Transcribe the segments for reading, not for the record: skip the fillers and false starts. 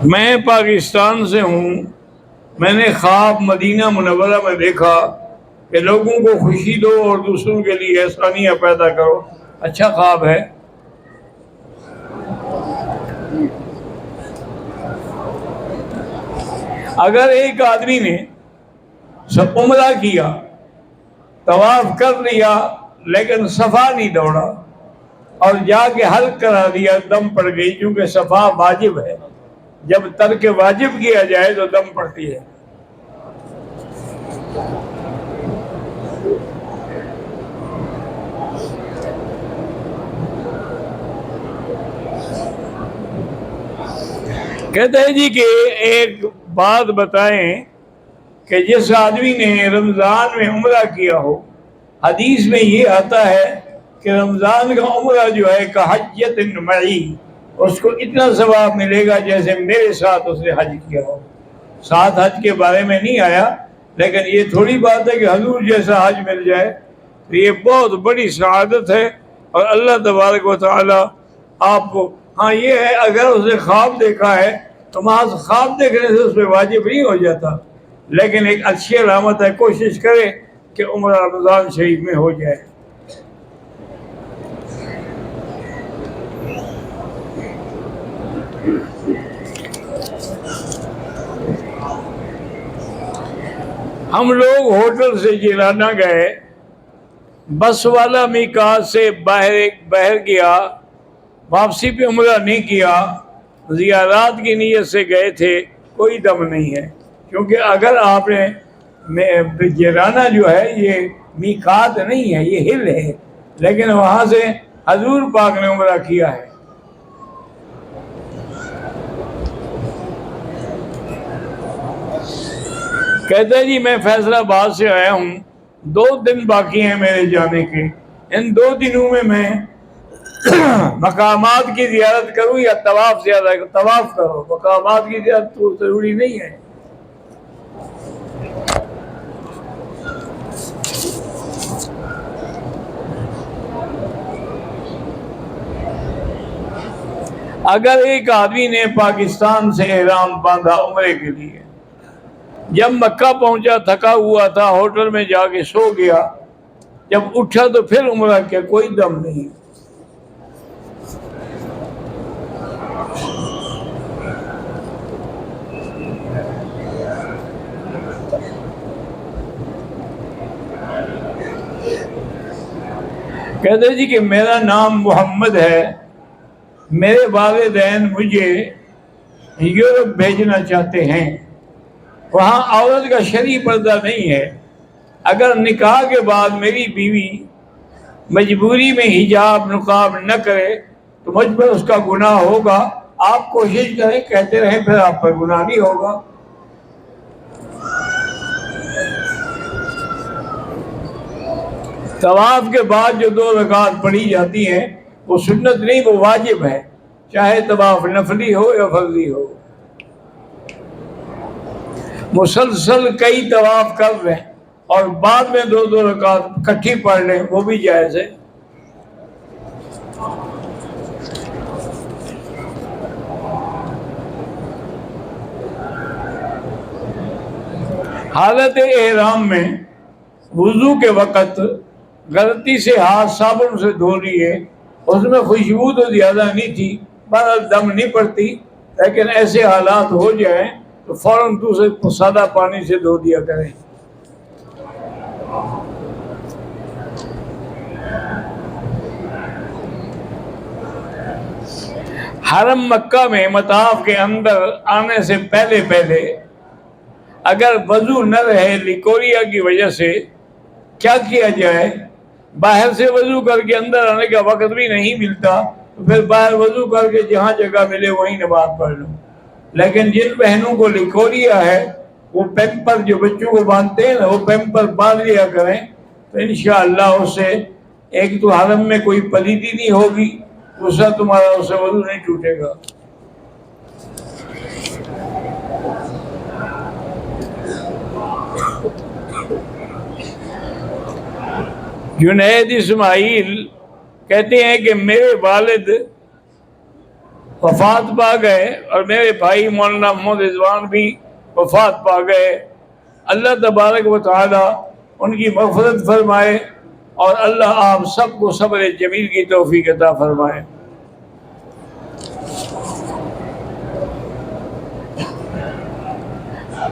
میں پاکستان سے ہوں. میں نے خواب مدینہ منورہ میں دیکھا کہ لوگوں کو خوشی دو اور دوسروں کے لیے آسانیاں پیدا کرو. اچھا خواب ہے. اگر ایک آدمی نے سب عمرہ کیا، طواف کر لیا، لیکن صفا نہیں دوڑا اور جا کے حلق کرا دیا، دم پڑ گئی، کیونکہ صفا واجب ہے. جب ترک واجب کیا جائے تو دم پڑتی ہے. کہتے ہیں جی کہ ایک بات بتائیں کہ جس آدمی نے رمضان میں عمرہ کیا ہو، حدیث میں یہ آتا ہے کہ رمضان کا عمرہ جو ہے کحجۃ معی، اس کو اتنا ثواب ملے گا جیسے میرے ساتھ اس نے حج کیا ہو. ساتھ حج کے بارے میں نہیں آیا، لیکن یہ تھوڑی بات ہے کہ حضور جیسا حج مل جائے تو یہ بہت بڑی سعادت ہے. اور اللہ تبارک و تعالی آپ کو، ہاں یہ ہے اگر اس نے خواب دیکھا ہے تو محض خواب دیکھنے سے اس پہ واجب نہیں ہو جاتا، لیکن ایک اچھی علامت ہے. کوشش کرے کہ عمرہ رمضان شریف میں ہو جائے. ہم لوگ ہوٹل سے جیلانہ گئے، بس والا میقات سے باہر گیا، واپسی پہ عمرہ نہیں کیا، زیارات کی نیت سے گئے تھے، کوئی دم نہیں ہے. کیونکہ اگر آپ نے جیلانہ جو ہے یہ میقات نہیں ہے، یہ ہل ہے، لیکن وہاں سے حضور پاک نے عمرہ کیا ہے. کہتے ہیں جی میں فیصل آباد سے آیا ہوں، 2 دن باقی ہیں میرے جانے کے. ان 2 دنوں میں مقامات کی زیارت کروں یا طواف زیادہ؟ طواف کرو، مقامات کی زیارت تو ضروری نہیں ہے. اگر ایک آدمی نے پاکستان سے احرام باندھا عمرے کے لیے، جب مکہ پہنچا تھکا ہوا تھا، ہوٹل میں جا کے سو گیا، جب اٹھا تو پھر عمرہ کیا، کوئی دم نہیں. کہتے جی کہ میرا نام محمد ہے، میرے والدین مجھے یورپ بھیجنا چاہتے ہیں، وہاں عورت کا شرعی پردہ نہیں ہے. اگر نکاح کے بعد میری بیوی مجبوری میں حجاب نقاب نہ کرے تو مجھ پر اس کا گناہ ہوگا. آپ کوشش کریں، کہتے رہیں، پھر آپ پر گناہ نہیں ہوگا. طواف کے بعد جو 2 رکعت پڑھی جاتی ہیں وہ سنت نہیں، وہ واجب ہے، چاہے طواف نفلی ہو یا فرضی ہو. مسلسل کئی طواف کر لیں اور بعد میں 2 رکعت اکٹھی پڑھ لیں، وہ بھی جائز ہے. حالت احرام میں وضو کے وقت غلطی سے ہاتھ صابن سے دھو لیے، اس میں خوشبو تو زیادہ نہیں تھی، بہرحال دم نہیں پڑتی، لیکن ایسے حالات ہو جائیں تو فوراً دوسرے سادہ پانی سے دھو دیا کریں. حرم مکہ میں مطاف کے اندر آنے سے پہلے اگر وضو نہ رہے لیکوریا کی وجہ سے، کیا کیا جائے؟ باہر سے وضو کر کے اندر آنے کا وقت بھی نہیں ملتا تو پھر باہر وضو کر کے جہاں جگہ ملے وہیں نماز پڑھ لو. لیکن جن بہنوں کو لیکوریا ہے وہ پیمپر جو بچوں کو باندھتے ہیں نا، وہ پیمپر باندھ لیا کریں تو انشاءاللہ اس سے ایک تو حرم میں کوئی پلیدی نہیں ہوگی، دوسرا تمہارا اس سے وضو نہیں ٹوٹے گا. جنید اسماعیل کہتے ہیں کہ میرے والد وفات پا گئے، اور میرے بھائی مولانا محمد رضوان بھی وفات پا گئے۔ اللہ تبارک و تعالی ان کی مغفرت فرمائے، اور اللہ آپ سب کو صبر جمیل کی توفیق عطا فرمائے۔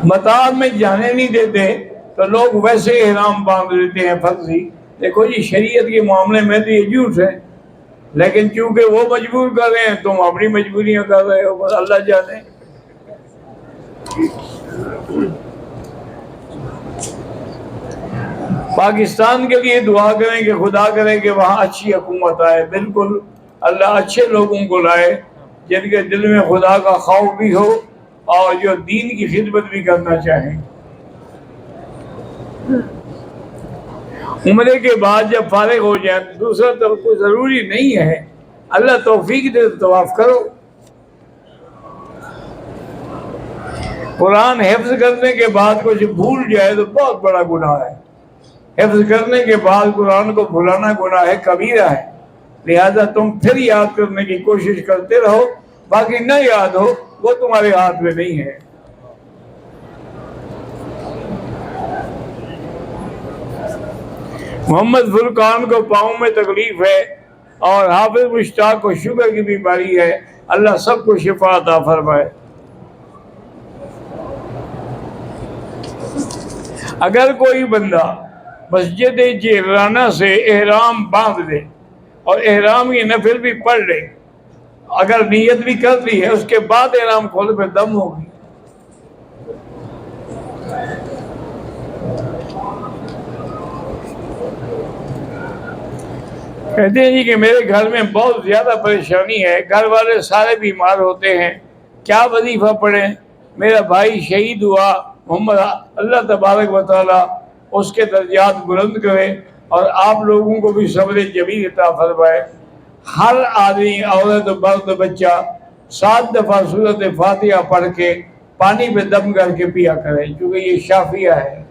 مطار میں جانے نہیں دیتے تو لوگ ویسے احرام باندھ لیتے ہیں فرضی۔ دیکھو جی، شریعت کے معاملے میں تو یہ جھوٹ ہے، لیکن چونکہ وہ مجبور کر رہے ہیں تم اپنی مجبوریاں کر رہے ہو، بس اللہ جانے۔ پاکستان کے لیے دعا کریں کہ خدا کرے کہ وہاں اچھی حکومت آئے، بالکل اللہ اچھے لوگوں کو لائے جن کے دل میں خدا کا خوف بھی ہو اور جو دین کی خدمت بھی کرنا چاہیں۔ عمرے کے بعد جب فارغ ہو جائیں دوسرا تو کوئی ضروری نہیں ہے، اللہ توفیق دے تو طواف کرو۔ قرآن حفظ کرنے کے بعد کچھ بھول جائے تو بہت بڑا گناہ ہے۔ حفظ کرنے کے بعد قرآن کو بھولانا گناہ کبیرہ ہے، لہذا تم پھر یاد کرنے کی کوشش کرتے رہو، باقی نہ یاد ہو وہ تمہارے ہاتھ میں نہیں ہے۔ محمد فرقان کو پاؤں میں تکلیف ہے، اور حافظ مشتاق کو شوگر کی بیماری ہے، اللہ سب کو شفا عطا فرمائے۔ اگر کوئی بندہ مسجد جعرانہ سے احرام باندھ لے اور احرام کی نفل بھی پڑھ لے، اگر نیت بھی کر لی ہے، اس کے بعد احرام کھولے پہ دم ہوگی۔ کہتے ہیں جی کہ میرے گھر میں بہت زیادہ پریشانی ہے، گھر والے سارے بیمار ہوتے ہیں، کیا وظیفہ پڑھیں؟ میرا بھائی شہید ہوا محمد، اللہ تبارک و تعالی اس کے درجات بلند کرے اور آپ لوگوں کو بھی صبر جمیل عطا فرمائے۔ ہر آدمی، عورت، مرد، بچہ 7 دفعہ سورۃ فاتحہ پڑھ کے پانی پہ دم کر کے پیا کرے، کیونکہ یہ شافیہ ہے۔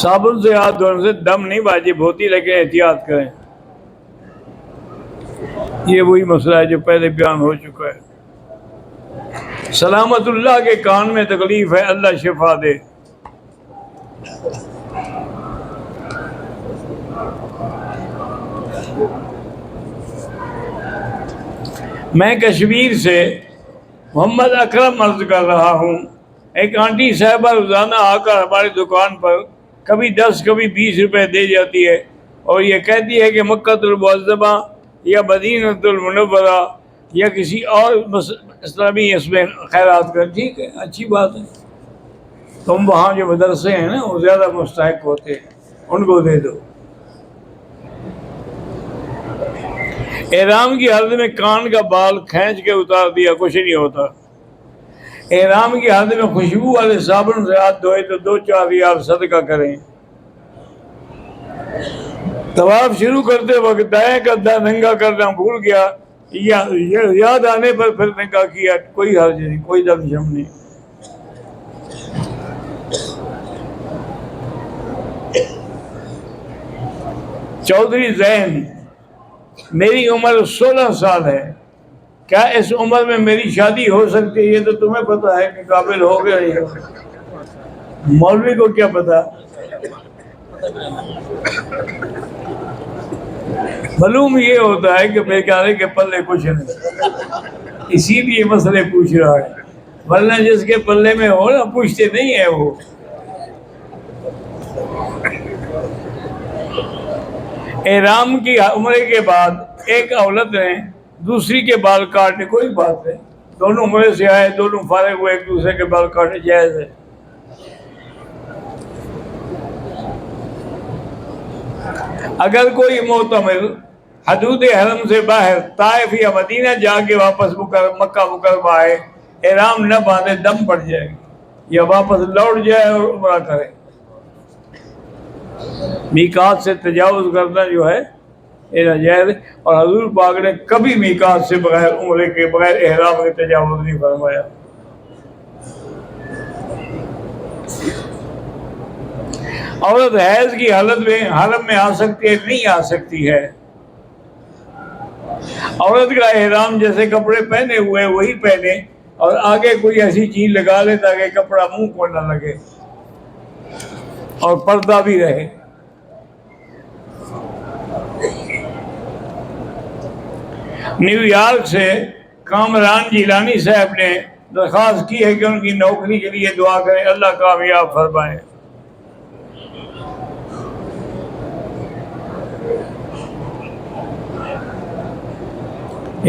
صابن سے ہاتھ دھونے سے دم نہیں واجب ہوتی، لیکن احتیاط کریں۔ یہ وہی مسئلہ ہے جو پہلے بیان ہو چکا ہے۔ سلامت اللہ کے کان میں تکلیف ہے، اللہ شفا دے۔ میں کشمیر سے محمد اکرم عرض کر رہا ہوں۔ ایک آنٹی صاحبہ روزانہ آ کر ہماری دکان پر کبھی 10 کبھی 20 روپے دے جاتی ہے، اور یہ کہتی ہے کہ مکہ المعظمہ یا مدینہ المنورہ یا کسی اور اسلامی اس میں خیرات کر۔ ٹھیک ہے، اچھی بات ہے، تم وہاں جو مدرسے ہیں نا وہ زیادہ مستحق ہوتے ہیں، ان کو دے دو۔ احرام کی حالت میں کان کا بال کھینچ کے اتار دیا، کچھ نہیں ہوتا۔ احرام کی حالت میں خوشبو والے صابن سے ہاتھ دھوئے تو 2-4 ریال صدقہ کریں۔ طواف شروع کرتے وقت دائیں کندھا ننگا کرنا بھول گیا، یاد آنے پر پھر ننگا کیا، کوئی حرج نہیں، کوئی دم شم نہیں۔ چودھری زین، میری عمر 16 سال ہے، کیا اس عمر میں میری شادی ہو سکتی ہے؟ یہ تو تمہیں پتا ہے کہ قابل ہو گیا ہی ہو، مولوی کو کیا پتا؟ معلوم یہ ہوتا ہے کہ بیچارے کے پلے کچھ نہیں، اسی لیے مسئلے پوچھ رہا ہے، ورنہ جس کے پلے میں ہو نا پوچھتے نہیں ہے وہ۔ احرام کی عمرے کے بعد ایک عورت نے دوسری کے بال کاٹنے، کوئی بات نہیں، دونوں عمرے سے آئے، دونوں فارغ ہوئے، ایک دوسرے کے بال کاٹنے جائز ہے۔ اگر کوئی معتمر حدود حرم سے باہر طائف یا مدینہ جا کے واپس مکہ مکرمہ آئے، احرام نہ باندھے، دم پڑ جائے گی، یا واپس لوٹ جائے اور عمرہ کرے۔ میقات سے تجاوز کرنا جو ہے یہ ناجائز ہے، اور حضور پاک نے کبھی میقات سے بغیر عمرے کے، بغیر احرام کے تجاوز نہیں فرمایا۔ عورت حیض کی حالت میں حرم میں آ سکتی ہے؟ نہیں آ سکتی ہے۔ عورت کا احرام جیسے کپڑے پہنے ہوئے وہی پہنے، اور آگے کوئی ایسی چیز لگا لے تاکہ کپڑا منہ کو نہ لگے اور پردہ بھی رہے۔ نیو یارک سے کامران جیلانی صاحب نے درخواست کی ہے کہ ان کی نوکری کے لیے دعا کریں، اللہ کامیاب فرمائے۔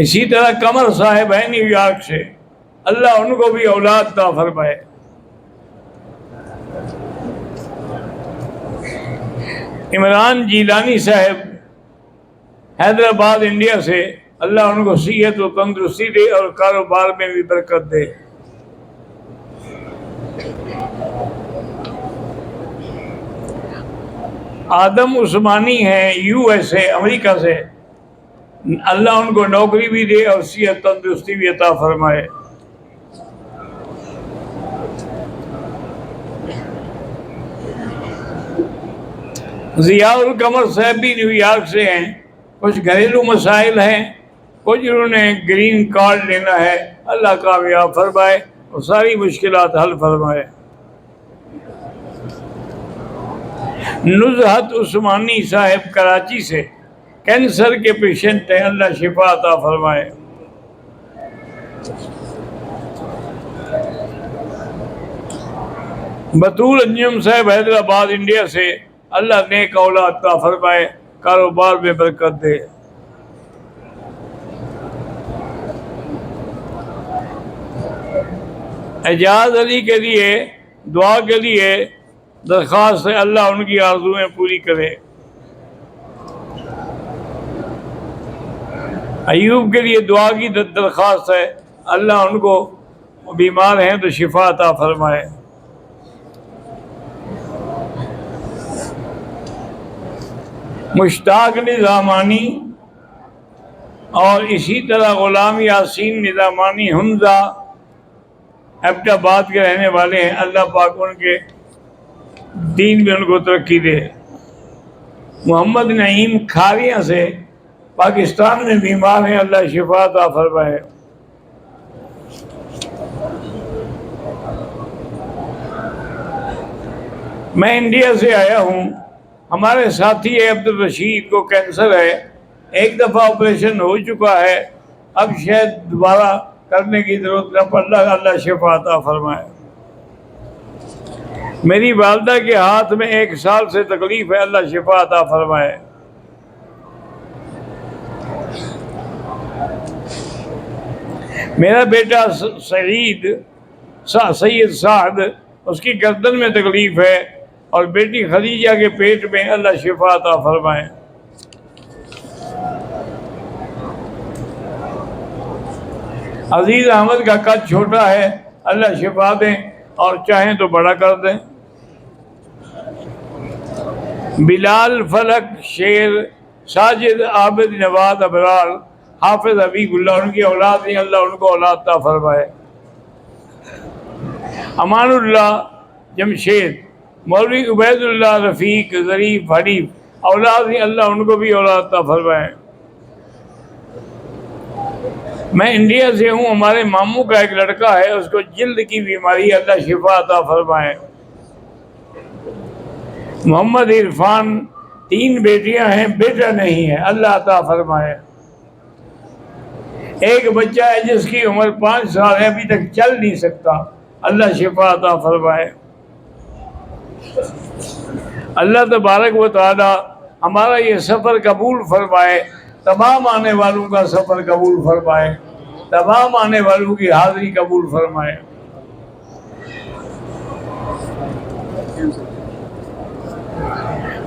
اسی طرح قمر صاحب ہیں نیو یارک سے، اللہ ان کو بھی اولاد عطا فرمائے۔ عمران جیلانی صاحب حیدرآباد انڈیا سے، اللہ ان کو صحت و تندرستی دے اور کاروبار میں بھی برکت دے۔ آدم عثمانی ہیں یو ایس اے امریکہ سے، اللہ ان کو نوکری بھی دے اور صحت تندرستی بھی عطا فرمائے۔ ضیاء القمر صاحب بھی نیو یارک سے ہیں، کچھ گھریلو مسائل ہیں، کچھ انہوں نے گرین کارڈ لینا ہے، اللہ کامیاب فرمائے اور ساری مشکلات حل فرمائے۔ نزہت عثمانی صاحب کراچی سے کینسر کے پیشنٹ ہیں، اللہ شفا عطا فرمائے۔ بطول انجم صاحب حیدرآباد انڈیا سے، اللہ نیک اولاد عطا فرمائے، کاروبار میں برکت دے۔ اعجاز علی کے لیے دعا کے لیے درخواست ہے، اللہ ان کی آرزویں پوری کرے۔ ایوب کے لیے دعا کی درخواست ہے، اللہ ان کو بیمار ہیں تو شفا عطا فرمائے۔ مشتاق نظامانی اور اسی طرح غلام یاسین نظامانی حمزہ ایبٹ آباد کے رہنے والے ہیں، اللہ پاک ان کے دین میں ان کو ترقی دے۔ محمد نعیم کھاریاں سے پاکستان میں بیمار ہیں، اللہ شفا عطا فرمائے۔ میں انڈیا سے آیا ہوں، ہمارے ساتھی عبد الرشید کو کینسر ہے، ایک دفعہ آپریشن ہو چکا ہے، اب شاید دوبارہ کرنے کی ضرورت نہ پڑ، اللہ شفا عطا فرمائے۔ میری والدہ کے ہاتھ میں 1 سال سے تکلیف ہے، اللہ شفا عطا فرمائے۔ میرا بیٹا سید سعد، اس کی گردن میں تکلیف ہے، اور بیٹی خدیجہ کے پیٹ میں، اللہ شفا عطا فرمائے۔ عزیز احمد کا قد چھوٹا ہے، اللہ شفا دیں اور چاہیں تو بڑا کر دیں۔ بلال فلک شیر ساجد عابد نواد ابرار حافظ حبیب اللہ، ان کی اولاد نہیں، اللہ ان کو اولاد عطا فرمائے۔ امان اللہ جمشید، مولوی عبید اللہ رفیق ظریف حنیف، اولاد نہیں، اللہ ان کو بھی اولاد عطا فرمائے۔ میں انڈیا سے ہوں، ہمارے ماموں کا ایک لڑکا ہے، اس کو جلد کی بیماری، اللہ شفا عطا فرمائے۔ محمد عرفان، 3 بیٹیاں ہیں، بیٹا نہیں ہے، اللہ عطا فرمائے۔ ایک بچہ ہے جس کی عمر 5 سال ہے، ابھی تک چل نہیں سکتا، اللہ شفا عطا فرمائے۔ اللہ تبارک و تعالی ہمارا یہ سفر قبول فرمائے، تمام آنے والوں کا سفر قبول فرمائے، تمام آنے والوں کی حاضری قبول فرمائے۔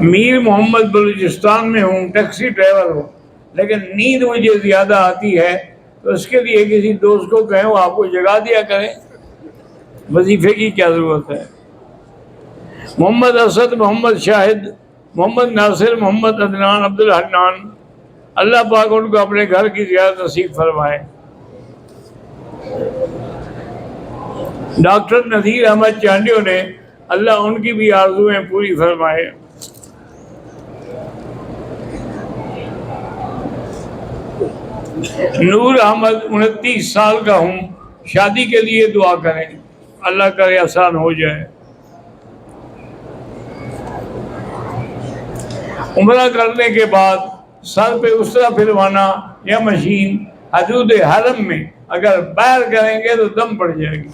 میر محمد بلوچستان میں ہوں، ٹیکسی ڈرائیور ہوں، لیکن نیند مجھے زیادہ آتی ہے، تو اس کے لیے کسی دوست کو کہیں وہ آپ کو جگا دیا کریں، وظیفے کی کیا ضرورت ہے۔ محمد اسد، محمد شاہد، محمد ناصر، محمد عدنان، عبدالحنان، اللہ پاک ان کو اپنے گھر کی زیارت نصیب فرمائے۔ ڈاکٹر نذیر احمد چانڈیو نے اللہ ان کی بھی آرزویں پوری فرمائے۔ نور احمد 29 سال کا ہوں، شادی کے لیے دعا کریں، اللہ کرے آسان ہو جائے۔ عمرہ کرنے کے بعد سر پہ اسرا پھروانا یا مشین حدود حرم میں اگر باہر کریں گے تو دم پڑ جائے گی۔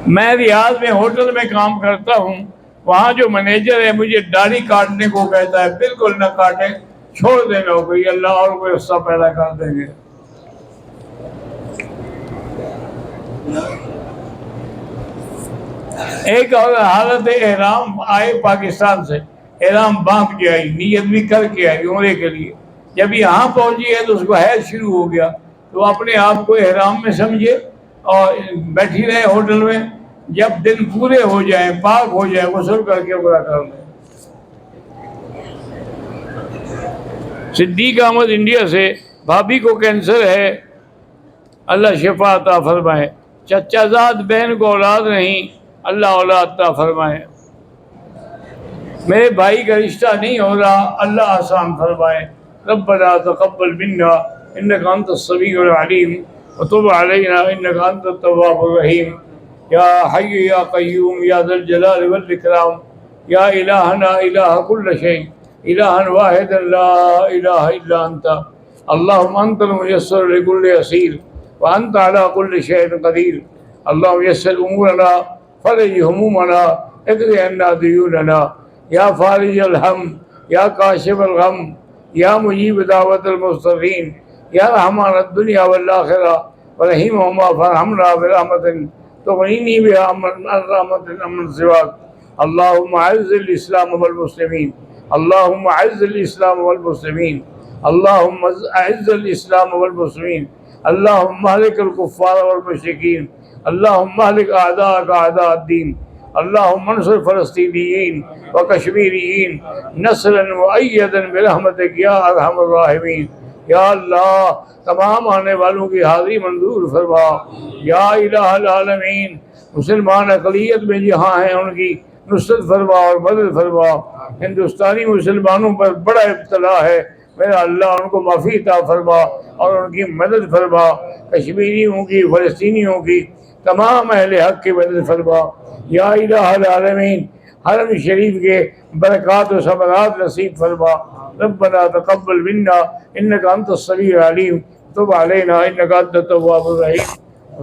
میں ریاض میں ہوٹل میں کام کرتا ہوں، وہاں جو مینیجر ہے مجھے داڑھی کاٹنے کو کہتا ہے، بالکل نہ کاٹیں، چھوڑ دینا، کوئی اللہ اور کوئی حصہ پیدا کر دیں گے۔ ایک اور حالت احرام آئے پاکستان سے، احرام باندھ کے آئی، نیت بھی کر کے آئی عمرے کے لیے، جب یہاں پہنچی ہے تو اس کو حیض شروع ہو گیا، تو اپنے آپ کو احرام میں سمجھے اور بیٹھی رہے ہوٹل میں، جب دن پورے ہو جائیں، پاک ہو جائے، غسل کر کے عمرہ کر لیں۔ صدیق احمد انڈیا سے، بھابھی کو کینسر ہے، اللہ شفا عطا فرمائے۔ چچا زاد بہن کو اولاد نہیں، اللہ اولاد عطا فرمائے۔ میرے بھائی کا رشتہ نہیں ہو رہا، اللہ آسان فرمائے۔ ربنا تقبل منا انک انت السمیع العلیم وتب علینا انک انت التواب الرحیم۔ یا حی یا قیوم یا ذا الجلال والاکرام، یا الہنا الہ کل شیء، الہا واحدا لا الہ الا انت، اللہم انت الميسر لكل عسیر وانت على كل شيء قدیر، اللہم یسر امورنا فرج همومنا اقض عنا دیوننا، یا فارج الہم، یا کاشف الغم، یا مجیب دعوت المضطرین، یا رحمان الدنیا والآخرہ ورحیمہما فرحمنا برحمت تغنینی بها عن رحمت من سواک۔ اللہم اعز الاسلام والمسلمین، اللہم اعز الاسلام والمسلمین، اللہم اعز الاسلام والمسلمین، اللہم اہلک الکفار والمشرکین، اللہم اہلک اعداءک اعداء الدین، اللہم انصر فلسطینیین وکشمیریین نصرا مؤیدا برحمتک یا ارحم الراحمین۔ یا اللہ تمام آنے والوں کی حاضری منظور فرما، یا الہ العالمین، مسلمان اقلیت میں جہاں ہیں ان کی نصرت فرما اور مدد فرما۔ ہندوستانی مسلمانوں پر بڑا ابتلا ہے، میرا اللہ ان کو معافی عطا فرما اور ان کی مدد فرما، کشمیریوں کی، فلسطینیوں کی، تمام اہل حق کی مدد فرما۔ یا الہ العالمین، حرم شریف کے برکات و ثمرات نصیب فرما۔ ربنا تقبل منا انک انت السمیع العلیم، تب علینا انک انت التواب الرحیم۔